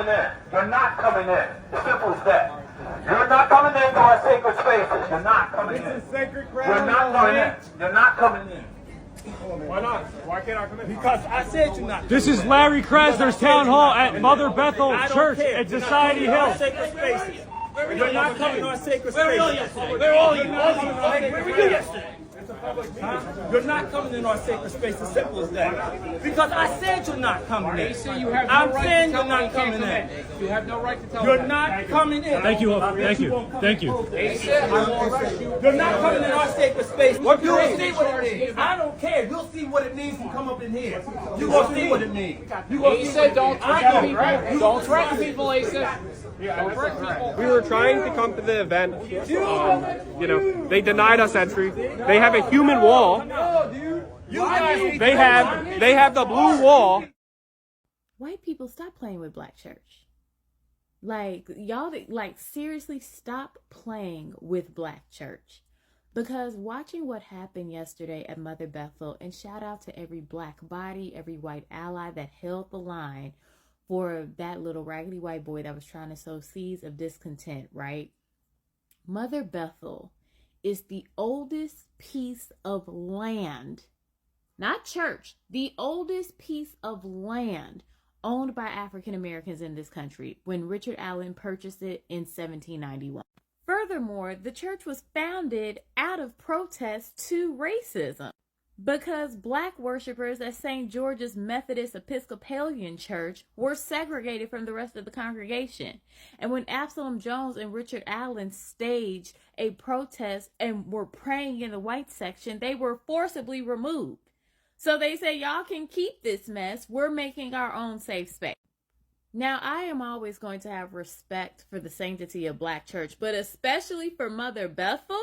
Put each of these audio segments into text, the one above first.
coming in. You're not coming in. Simple as that. You're not coming into our sacred spaces. You're not coming in. This is sacred ground. You're not coming in. You're not coming in. Why not? Why can't I come in? Because I said you're not. This is Larry Krasner's town hall at Mother Bethel Church at Society Hill. You're not coming to our sacred spaces. Where are you? Where were you yesterday? You're not coming in our sacred space. As simple as that. Because I said you're not coming in. I'm saying you're not coming in. You have no right to tell You're not coming in. Thank you. Thank you. Thank you. You're not coming in our sacred space. You'll see what it means. I don't care. You'll see what it means to come up in here. You will see what it means. Asa, don't threaten people. Don't threaten people, Asa. We were trying to come to the event. They denied us entry. They have a human wall. They have the blue wall. White people, stop playing with Black church. Like, y'all, seriously stop playing with Black church. Because watching what happened yesterday at Mother Bethel, and shout out to every Black body, every white ally that held the line for that little raggedy white boy that was trying to sow seeds of discontent, right? Mother Bethel is the oldest piece of land, not church, the oldest piece of land owned by African Americans in this country when Richard Allen purchased it in 1791. Furthermore, the church was founded out of protest to racism, because Black worshipers at St. George's Methodist Episcopalian Church were segregated from the rest of the congregation. And when Absalom Jones and Richard Allen staged a protest and were praying in the white section, they were forcibly removed. So they say, y'all can keep this mess. We're making our own safe space. Now, I am always going to have respect for the sanctity of Black church, but especially for Mother Bethel.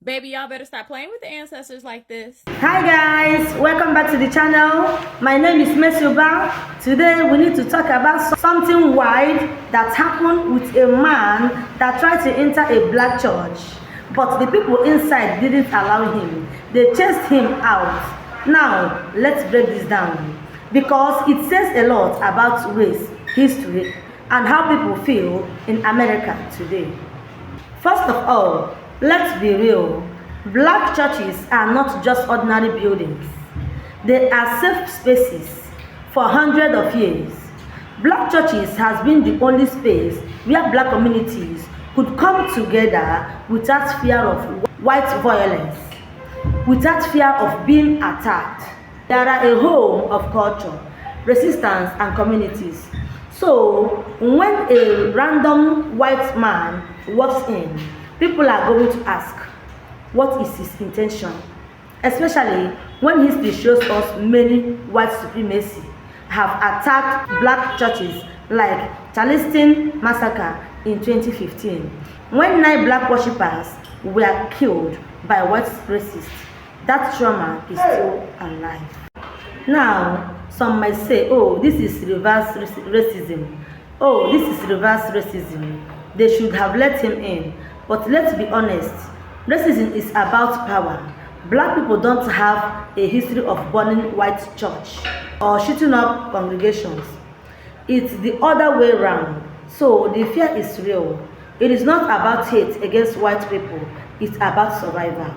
Baby, y'all better stop playing with the ancestors like this. Hi guys, welcome back to the channel. My name is Mesuba. Today we need to talk about something wild that happened with a man that tried to enter a Black church, but the people inside didn't allow him. They chased him out. Now, let's break this down, because it says a lot about race, history, and how people feel in America today. First of all, let's be real. Black churches are not just ordinary buildings. They are safe spaces for hundreds of years. Black churches has been the only space where Black communities could come together without fear of white violence, without fear of being attacked. They are a home of culture, resistance, and communities. So when a random white man walks in, people are going to ask, what is his intention? Especially when history shows us many white supremacy have attacked Black churches, like Charleston massacre in 2015, when 9 Black worshippers were killed by white racists. That trauma is still alive. Now, some might say, oh, this is reverse racism. Oh, this is reverse racism. They should have let him in. But let's be honest, racism is about power. Black people don't have a history of burning white church or shooting up congregations. It's the other way around. So the fear is real. It is not about hate against white people. It's about survival.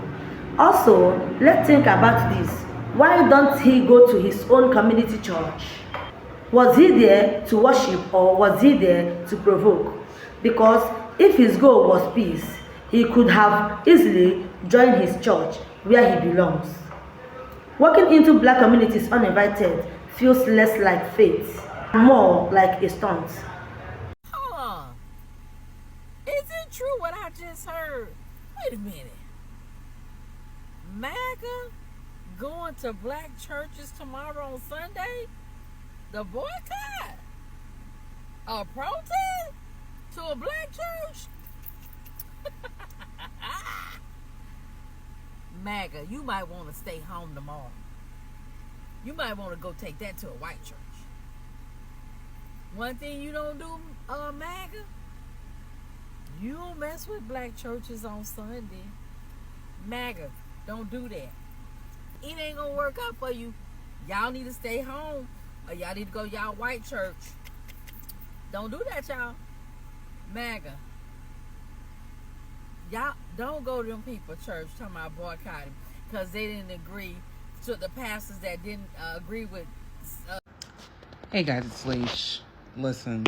Also, let's think about this. Why don't he go to his own community church? Was he there to worship, or was he there to provoke? Because if his goal was peace, he could have easily joined his church where he belongs. Walking into Black communities uninvited feels less like faith, more like a stunt. Hold on. Is it true what I just heard? Wait a minute. MAGA going to Black churches tomorrow on Sunday? The boycott? A protest? To a Black church? MAGA, you might want to stay home tomorrow. You might want to go take that to a white church. One thing you don't do, MAGA, you don't mess with Black churches on Sunday. MAGA, don't do that. It ain't gonna work out for you. Y'all need to stay home, or y'all need to go to y'all white church. Don't do that, y'all. MAGA. Y'all don't go to them people church talking about boycotting because they didn't agree to the pastors that didn't agree with. Hey guys, it's Leash. Listen,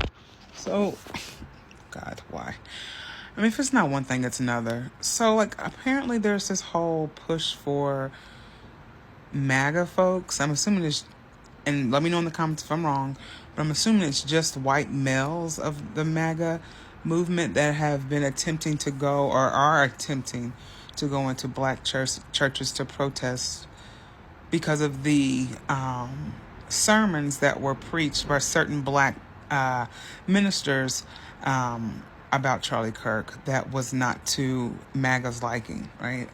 so, God, why? I mean, if it's not one thing, it's another. So, like, apparently there's this whole push for MAGA folks. I'm assuming it's, and let me know in the comments if I'm wrong, but I'm assuming it's just white males of the MAGA movement that have been attempting to go, or are attempting to go into black churches to protest because of the sermons that were preached by certain black ministers about Charlie Kirk that was not to MAGA's liking, right?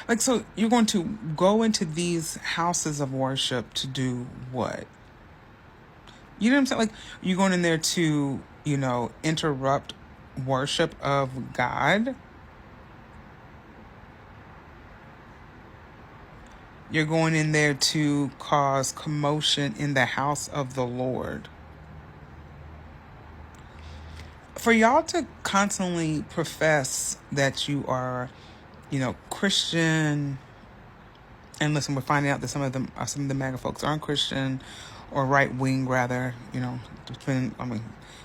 Like, so you're going to go into these houses of worship to do what? You know what I'm saying? Like, you're going in there to, you know, interrupt worship of God. You're going in there to cause commotion in the house of the Lord. For y'all to constantly profess that you are, you know, Christian, and listen, we're finding out that some of the MAGA folks aren't Christian, or right wing rather, you know, depending, I mean,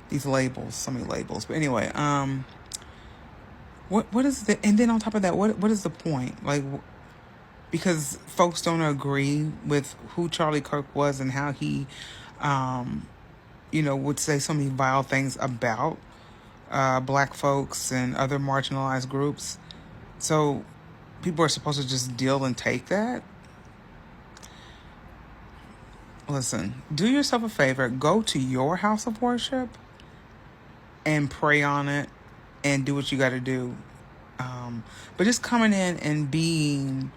these labels, so many labels. But anyway, what is the, and then on top of that, what is the point? Like, because folks don't agree with who Charlie Kirk was and how he, you know, would say so many vile things about black folks and other marginalized groups. So people are supposed to just deal and take that? Listen, do yourself a favor. Go to your house of worship and pray on it and do what you got to do. But just coming in and being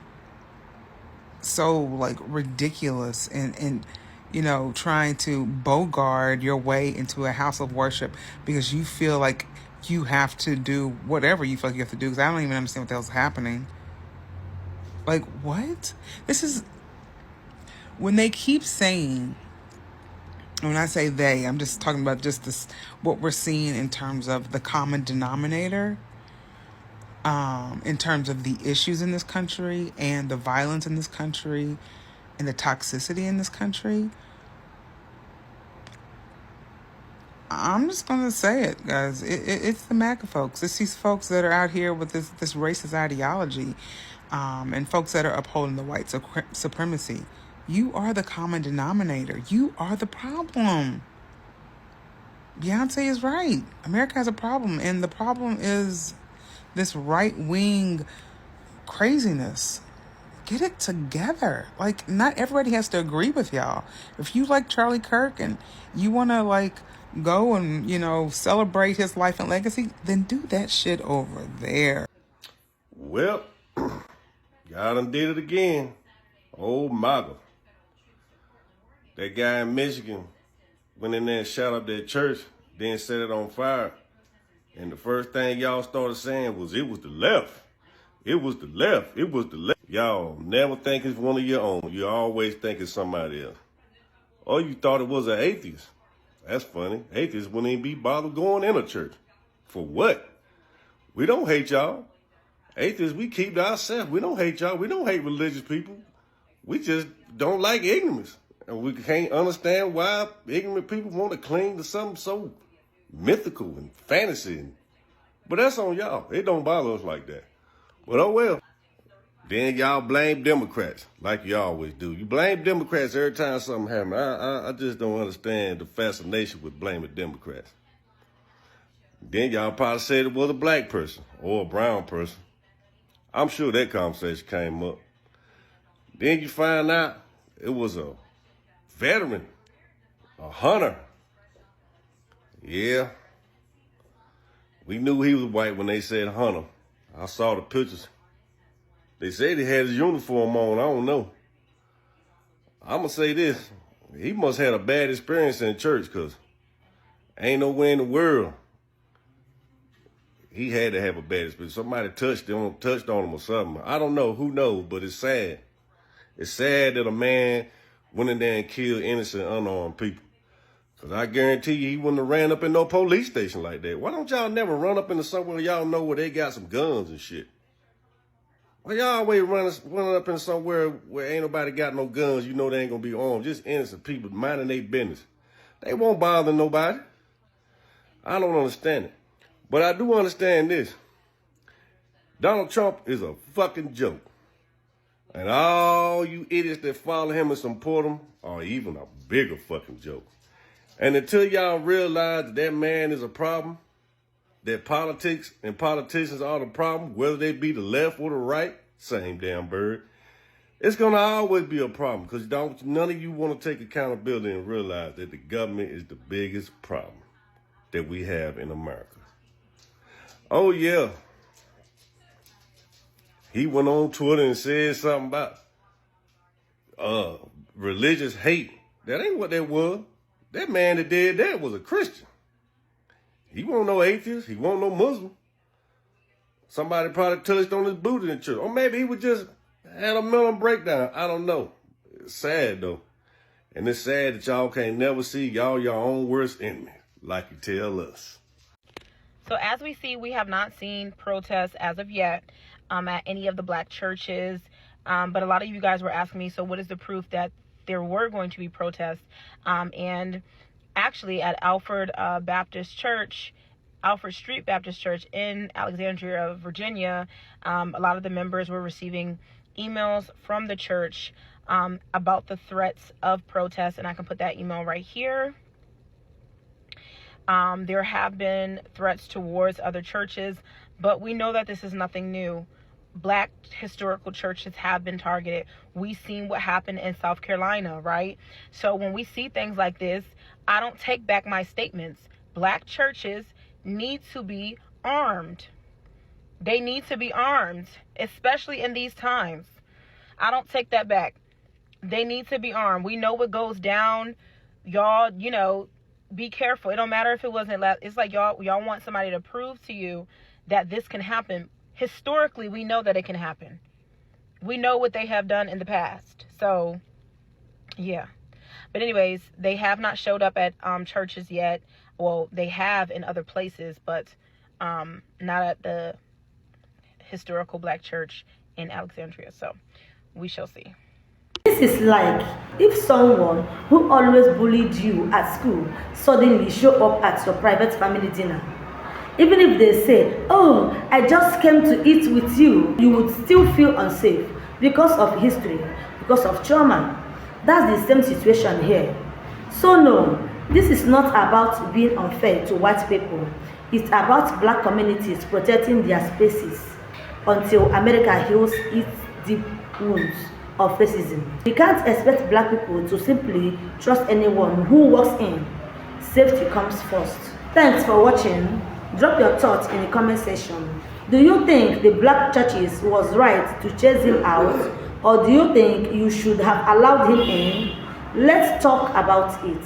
so, like, ridiculous and you know, trying to bogart your way into a house of worship because you feel like you have to do whatever you feel like you have to do, because I don't even understand what the hell's happening. Like, what? This is, when they keep saying, when I say they, I'm just talking about just this, what we're seeing in terms of the common denominator, in terms of the issues in this country and the violence in this country and the toxicity in this country. I'm just going to say it, guys. It's the MAGA folks. It's these folks that are out here with this racist ideology, and folks that are upholding the white supremacy. You are the common denominator. You are the problem. Beyonce is right. America has a problem, and the problem is this right-wing craziness. Get it together. Like, not everybody has to agree with y'all. If you like Charlie Kirk and you want to, like, go and, you know, celebrate his life and legacy, then do that shit over there. Well, y'all done did it again. Old MAGA. That guy in Michigan went in there and shot up that church, then set it on fire. And the first thing y'all started saying was, it was the left. It was the left. It was the left. Y'all never think it's one of your own. You always think it's somebody else. Or you thought it was an atheist. That's funny. Atheists wouldn't even be bothered going in a church. For what? We don't hate y'all. Atheists, we keep to ourselves. We don't hate y'all. We don't hate religious people. We just don't like ignorance. And we can't understand why ignorant people want to cling to something so mythical and fantasy. But that's on y'all. It don't bother us like that. But oh well. Then y'all blame Democrats like you always do. You blame Democrats every time something happens. I just don't understand the fascination with blaming Democrats. Then y'all probably said it was a black person or a brown person. I'm sure that conversation came up. Then you find out it was a veteran, a hunter. Yeah. We knew he was white when they said hunter. I saw the pictures. They said he had his uniform on. I don't know. I'm going to say this. He must have had a bad experience in church, because ain't nowhere in the world he had to have a bad experience. Somebody touched on him or something. I don't know. Who knows? But it's sad. It's sad that a man went in there and killed innocent, unarmed people. Because I guarantee you he wouldn't have ran up in no police station like that. Why don't y'all never run up into somewhere y'all know where they got some guns and shit? Why y'all always running up in somewhere where ain't nobody got no guns, you know they ain't going to be armed, just innocent people minding their business. They won't bother nobody. I don't understand it. But I do understand this. Donald Trump is a fucking joke. And all you idiots that follow him and support him are even a bigger fucking joke. And until y'all realize that that man is a problem, that politics and politicians are the problem, whether they be the left or the right, same damn bird, it's going to always be a problem because none of you want to take accountability and realize that the government is the biggest problem that we have in America. Oh, yeah. He went on Twitter and said something about religious hate. That ain't what that was. That man that did that was a Christian. He wasn't no atheist. He wasn't no Muslim. Somebody probably touched on his booty in church. Or maybe he was just had a mental breakdown. I don't know. It's sad, though. And it's sad that y'all can't never see y'all your own worst enemy, like you tell us. So as we see, we have not seen protests as of yet at any of the black churches. But a lot of you guys were asking me, so what is the proof that there were going to be protests? And actually at Alfred Street Baptist Church in Alexandria, Virginia, a lot of the members were receiving emails from the church about the threats of protests. And I can put that email right here. There have been threats towards other churches, but we know that this is nothing new. Black historical churches have been targeted. We've seen what happened in South Carolina, right? So when we see things like this, I don't take back my statements. Black churches need to be armed. They need to be armed, especially in these times. I don't take that back. They need to be armed. We know what goes down. Y'all, you know, be careful. It don't matter if it wasn't last. It's like y'all want somebody to prove to you that this can happen. Historically, we know that it can happen. We know what they have done in the past. So, yeah. But anyways, they have not showed up at churches yet. Well, they have in other places, but not at the historical black church in Alexandria. So, we shall see. This is like if someone who always bullied you at school suddenly show up at your private family dinner. Even if they say, oh, I just came to eat with you, you would still feel unsafe because of history, because of trauma. That's the same situation here. So no, this is not about being unfair to white people. It's about black communities protecting their spaces until America heals its deep wounds of racism. We can't expect black people to simply trust anyone who walks in. Safety comes first. Thanks for watching. Drop your thoughts in the comment section. Do you think the black churches was right to chase him out, or do you think you should have allowed him in? Let's talk about it.